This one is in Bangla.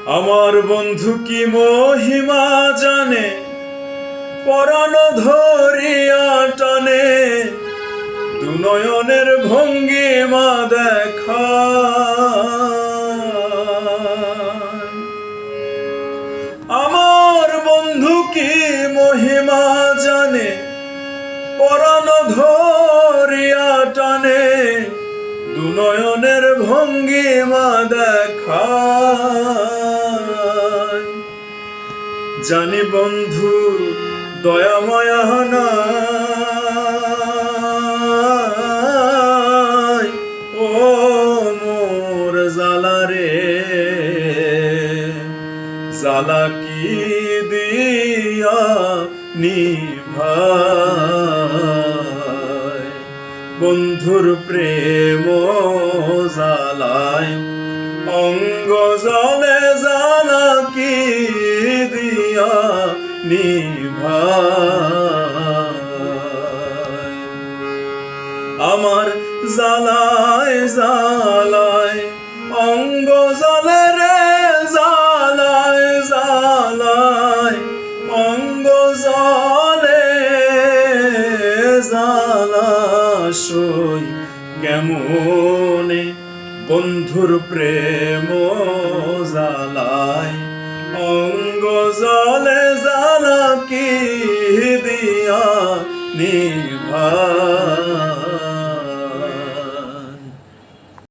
আমার বন্ধু কি মহিমা জানে, পরাণ ধরিয়া টানে, দুনয়নের ভঙ্গিমা দেখা। আমার বন্ধু কি মহিমা জানে, পরাণ ধরিয়া টানে, দুনয়নের ভঙ্গিমা দেখা। জানি বন্ধু দয়া মায়া নাই, ও মোর জালা রে, জালা কি দিয়া নিভাই। বন্ধুর প্রেম জালায় অঙ্গ জলে, জালা কি দিয়া নিভাই। আমার জালায় জালায় অঙ্গ জলে রে, জালায় জালায় অঙ্গ জলে, জালাশই কেমনে বন্ধুর প্রেম জালায়।